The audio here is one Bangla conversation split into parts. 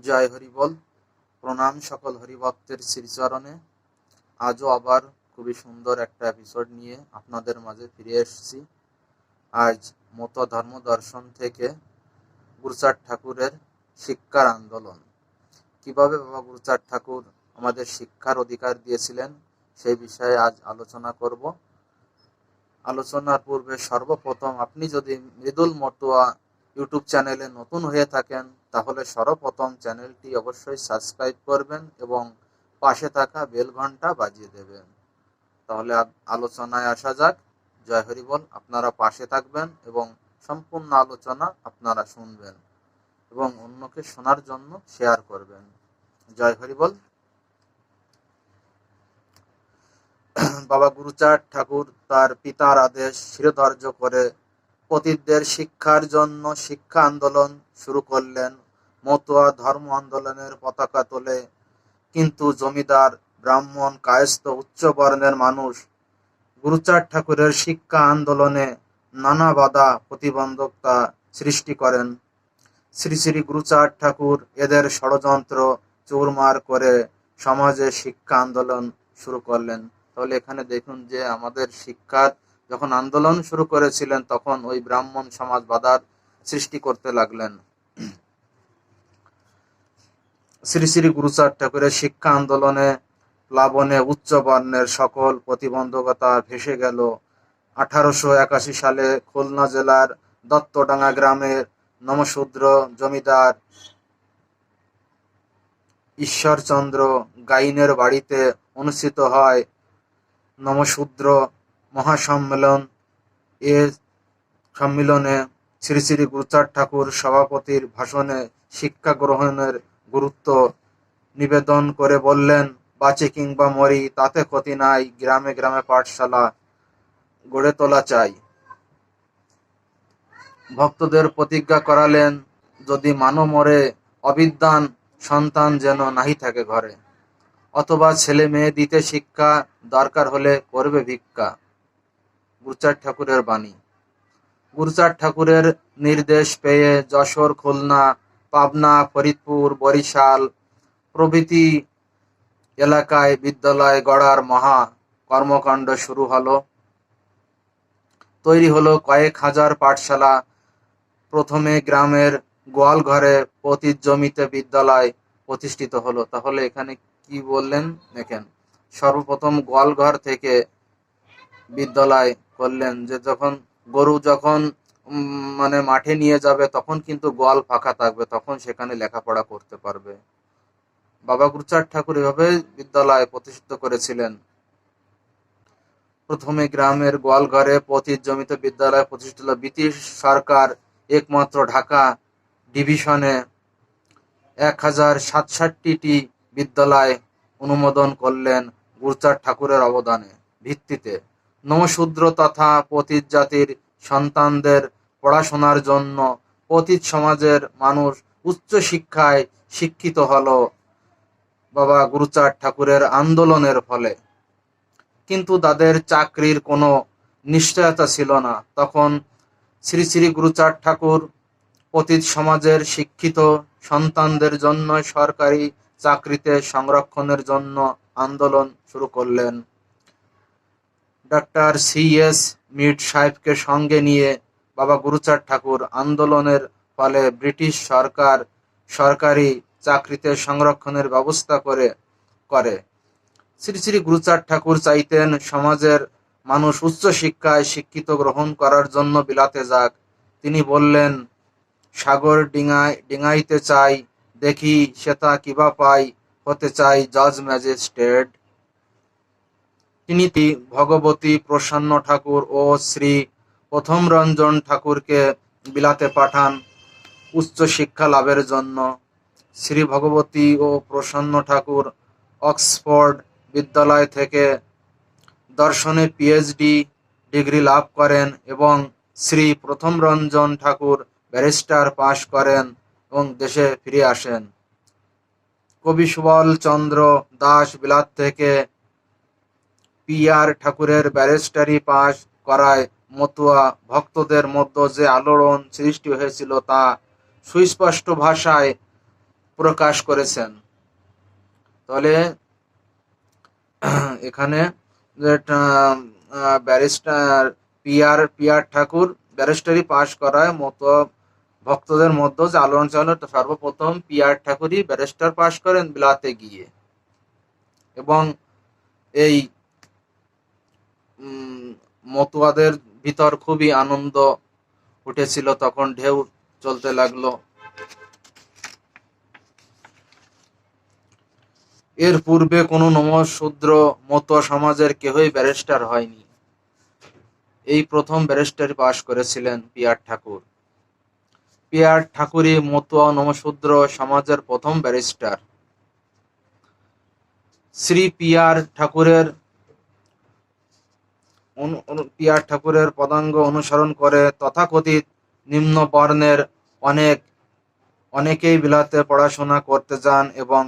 জয় হরিবল। প্রণাম সকল হরিভক্তের শ্রীচরণে। আজও আবার খুবই সুন্দর একটা এপিসোড নিয়ে আপনাদের মাঝে ফিরে এসেছি। আজ মত ধর্ম দর্শন থেকে গুরুচাঁদ ঠাকুরের শিক্ষার আন্দোলন, কিভাবে বাবা গুরুচাঁদ ঠাকুর আমাদের শিক্ষার অধিকার দিয়েছিলেন, সেই বিষয়ে আজ আলোচনা করব। আলোচনার পূর্বে সর্বপ্রথম আপনি যদি মৃদুল মতুয়া ইউটিউব চ্যানেলে নতুন হয়ে থাকেন, তাহলে সর্বপ্রথম চ্যানেলটি অবশ্যই সাবস্ক্রাইব করবেন এবং পাশে থাকা বেল ঘন্টা বাজিয়ে দেবেন। তাহলে আলোচনায় আসা যাক। জয় হরিবল। আপনারা পাশে থাকবেন এবং সম্পূর্ণ আলোচনা আপনারা শুনবেন এবং অন্যকে শোনার জন্য শেয়ার করবেন। জয় হরিবল। বাবা গুরুচাঁদ ঠাকুর তার পিতার আদেশ শিরোধার্য করে পতিতদের শিক্ষার জন্য শিক্ষা আন্দোলন শুরু করলেন। মতুয়া ধর্ম আন্দোলনের পতাকা তোলে, কিন্তু জমিদার, ব্রাহ্মণ, কায়স্থ, উচ্চ বর্ণের মানুষ গুরুচাঁদ ঠাকুরের শিক্ষা আন্দোলনে নানা বাধা প্রতিবন্ধকতা সৃষ্টি করেন। শ্রী শ্রী গুরুচাঁদ ঠাকুর এদের ষড়যন্ত্র চুরমার করে সমাজে শিক্ষা আন্দোলন শুরু করলেন। তাহলে এখানে দেখুন যে আমাদের শিক্ষার যখন আন্দোলন শুরু করেছিলেন, তখন ওই ব্রাহ্মণ সমাজ বাধার সৃষ্টি করতে লাগলেন। শ্রী শ্রী গুরুচাঁদ ঠাকুরের শিক্ষা আন্দোলনে প্লাবনে উচ্চ বর্ণের সকল প্রতিবন্ধকতা ভেসে গেল। 1881 সালে খুলনা জেলার দত্তডাঙ্গা গ্রামের নমশূদ্র জমিদার ঈশ্বরচন্দ্র গাইনের বাড়িতে অনুষ্ঠিত হয় নমশূদ্র মহাসম্মেলন। এ সম্মেলনে শ্রী শ্রী গুরুচাঁদ ঠাকুর সভাপতির ভাষণে শিক্ষা গ্রহণের গুরুত্ব নিবেদন করে বললেন, বাঁচি কিংবা মরি তাতে ক্ষতি নাই, গ্রামে গ্রামে পাঠশালা গড়ে তোলা চাই। ভক্তদের প্রতিজ্ঞা করালেন, যদি মানো মরে অবিদ্বান সন্তান যেন নাহি থাকে ঘরে, অথবা ছেলে মেয়ে দিতে শিক্ষা, দরকার হলে করবে ভিক্ষা। গুরুচাঁদ ঠাকুরের বাণী। গুরুচাঁদ ঠাকুরের নির্দেশ পেয়ে যশোর, খুলনা, পাবনা, ফরিদপুর, বরিশাল প্রভৃতি এলাকায় বিদ্যালয় গড়ার মহা কর্মকাণ্ড শুরু হলো। তৈরি হলো কয়েক হাজার পাঠশালা। প্রথমে গ্রামের গোয়ালঘরে পতিত জমিতে বিদ্যালয় প্রতিষ্ঠিত হলো। তাহলে এখানে কি বললেন দেখেন, সর্বপ্রথম গোয়ালঘর থেকে বিদ্যালয় করলেন, যে যখন গরু যখন মানে মাঠে নিয়ে যাবে, তখন কিন্তু গোয়াল ফাঁকা থাকবে, তখন সেখানে লেখাপড়া করতে পারবে। বাবা গুরুচাঁদ ঠাকুর এভাবে বিদ্যালয় প্রতিষ্ঠিত করেছিলেন। প্রথমে গ্রামের গোয়ালঘরে পতিত জমিতে বিদ্যালয় প্রতিষ্ঠিত হল। ব্রিটিশ সরকার একমাত্র ঢাকা ডিভিশনে 1067টি বিদ্যালয় অনুমোদন করলেন গুরুচাঁদ ঠাকুরের অবদানে ভিত্তিতে। নমশূদ্র তথা পতিত জাতির সন্তানদের পড়াশোনার জন্য পতিত সমাজের মানুষ উচ্চ শিক্ষায় শিক্ষিত হল বাবা গুরুচাঁদ ঠাকুরের আন্দোলনের ফলে। কিন্তু তাদের চাকরির কোনো নিশ্চয়তা ছিল না। তখন শ্রী শ্রী গুরুচাঁদ ঠাকুর পতিত সমাজের শিক্ষিত সন্তানদের জন্য সরকারি চাকরিতে সংরক্ষণের জন্য আন্দোলন শুরু করলেন। Doctor C.S. মিড সাহেবকে সঙ্গে নিয়ে বাবা গুরুচাঁদ ঠাকুর আন্দোলনের ফলে ব্রিটিশ সরকার সরকারি চাকরিতে সংরক্ষণের ব্যবস্থা করে। শ্রী শ্রী গুরুচাঁদ ঠাকুর চাইতেন সমাজের মানুষ উচ্চ শিক্ষায় শিক্ষিত গ্রহণ করার জন্য বিলাতে যাক। তিনি বললেন, সাগর ডিঙাইতে চাই, দেখি সেটা কিবা পাই, হতে চাই জজ ম্যাজিস্ট্রেট। তিনি ভগবতী প্রসন্ন ঠাকুর ও শ্রী প্রথম রঞ্জন ঠাকুরকে বিলাতে পাঠান উচ্চ শিক্ষা লাভের জন্য। শ্রী ভগবতী ও প্রসন্ন ঠাকুর অক্সফোর্ড বিদ্যালয় থেকে দর্শনে PhD ডিগ্রি লাভ করেন এবং শ্রী প্রথম রঞ্জন ঠাকুর ব্যারিস্টার পাশ করেন এবং দেশে ফিরে আসেন। কবি সুবল চন্দ্র দাস বিলাত থেকে PR ঠাকুরের ব্যারিস্টারি পাশ করায় মতুয়া ভক্তদের মধ্যে যে আলোড়ন সৃষ্টি হয়েছিল তা সুস্পষ্ট ভাষায় প্রকাশ করেছেন। তাহলে এখানে ব্যারিস্টার পিয়ার ঠাকুর ব্যারিস্টারি পাশ করায় মতো ভক্তদের মধ্যে যে আলোড়ন চালু, সর্বপ্রথম পিয়ার ঠাকুরই ব্যারিস্টার পাশ করেন বিলাতে গিয়ে। এবং এই মতুয়াদের ভিতর খুবই আনন্দ উঠেছিল, তখন ঢেউ চলতে লাগলো। এর পূর্বে কোনো নমশূদ্র মতুয়া সমাজের কেহই ব্যারিস্টার হয়নি। এই প্রথম ব্যারিস্টারি পাশ করেছিলেন পিয়ার ঠাকুর। পিয়ার ঠাকুরই মতুয়া নমশূদ্র সমাজের প্রথম ব্যারিস্টার। শ্রী পিয়ার ঠাকুরের পদাঙ্গ অনুসরণ করে তথাকথিত নিম্ন বর্ণের অনেকেই বিলাতে পড়াশোনা করতে যান এবং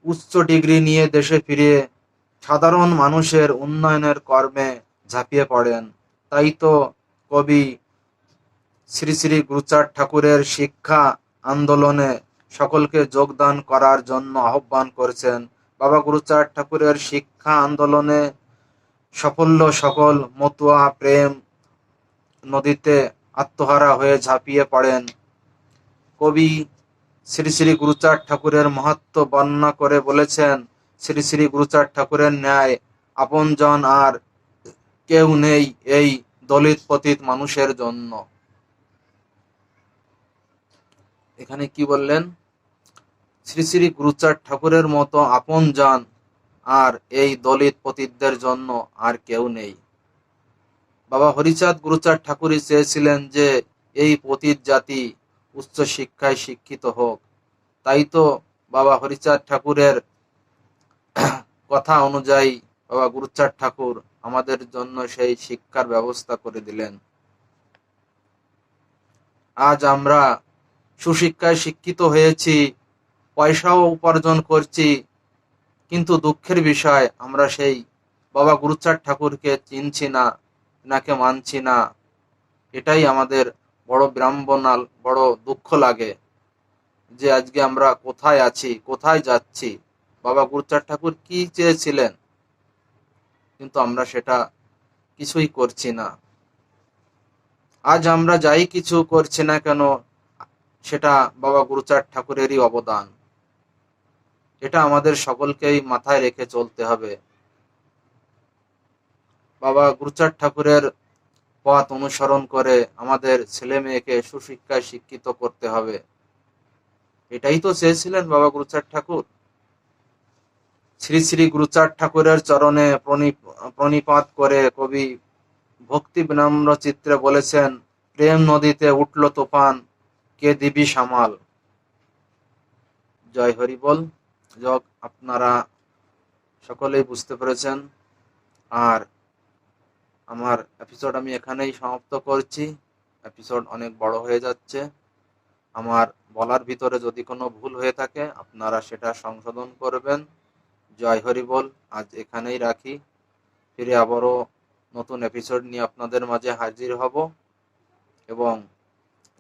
উচ্চ ডিগ্রি নিয়ে দেশে ফিরে সাধারণ মানুষের উন্নয়নের কর্মে ঝাঁপিয়ে পড়েন। তাই তো কবি শ্রী শ্রী গুরুচাঁদ ঠাকুরের শিক্ষা আন্দোলনে সকলকে যোগদান করার জন্য আহ্বান করেছেন। বাবা গুরুচাঁদ ঠাকুরের শিক্ষা আন্দোলনে সাফল্য সকল মতুয়া প্রেম নদীতে আত্মহারা হয়ে ঝাঁপিয়ে পড়েন। কবি শ্রী শ্রী গুরুচাঁদ ঠাকুরের মাহাত্ম্য বর্ণনা করে বলেছেন, শ্রী শ্রী গুরুচাঁদ ঠাকুরের ন্যায় আপনজন আর কেউ নেই এই দলিত পতিত মানুষের জন্য। এখানে কি বললেন? শ্রী শ্রী গুরুচাঁদ ঠাকুরের মতো আপনজন আর এই দলিত পতিতদের জন্য আর কেউ নেই। বাবা হরিচাঁদ গুরুচাঁদ ঠাকুরই চেয়েছিলেন যে এই পতিত জাতি উচ্চ শিক্ষায় শিক্ষিত হোক। তাই তো বাবা হরিচাঁদ ঠাকুরের কথা অনুযায়ী বাবা গুরুচাঁদ ঠাকুর আমাদের জন্য সেই শিক্ষার ব্যবস্থা করে দিলেন। আজ আমরা সুশিক্ষায় শিক্ষিত হয়েছি, পয়সাও উপার্জন করছি, কিন্তু দুঃখের বিষয় আমরা সেই বাবা গুরুচাঁদ ঠাকুরকে চিনছি না, নাকে মানছি না। এটাই আমাদের বড় বিড়ম্বনা, বড় দুঃখ লাগে যে আজকে আমরা কোথায় আছি, কোথায় যাচ্ছি। বাবা গুরুচাঁদ ঠাকুর কি চেয়েছিলেন, কিন্তু আমরা সেটা কিছুই করছি না। আজ আমরা যাই কিছু করছি না কেন, সেটা বাবা গুরুচাঁদ ঠাকুরেরই অবদান। এটা আমাদের সকলকেই মাথায় রেখে চলতে হবে। বাবা গুরুচাঁদ ঠাকুরের পথ অনুসরণ করে আমাদের ছেলে মেয়েকে সুশিক্ষায় শিক্ষিত করতে হবে। এটাই তো চেয়েছিলেন বাবা গুরুচাঁদ ঠাকুর। শ্রী শ্রী গুরুচাঁদ ঠাকুরের চরণে প্রণিপাত করে কবি ভক্তি বিনম্র চিত্রে বলেছেন, প্রেম নদীতে উঠল তুফান, কে দিবি সামাল। জয় হরি বল। যোগ আপনারা সকলেই বুঝতে পেরেছেন। আর আমার এপিসোড আমি এখানেই সমাপ্ত করছি। এপিসোড অনেক বড় হয়ে যাচ্ছে। আমার বলার ভিতরে যদি কোনো ভুল হয়ে থাকে আপনারা সেটা সংশোধন করবেন। জয় হরি বল। আজ এখানেই রাখি। ফিরে আবারও নতুন এপিসোড নিয়ে আপনাদের মাঝে হাজির হব। এবং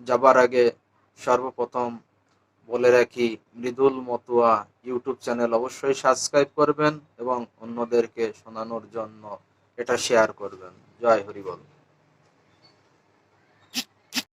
যাবার আগে সর্বপ্রথম বলে রাখি, মৃদুল মতুয়া ইউটিউব চ্যানেল অবশ্যই সাবস্ক্রাইব করবেন এবং অন্যদেরকে শোনানোর জন্য এটা শেয়ার করবেন। জয় হরি বল।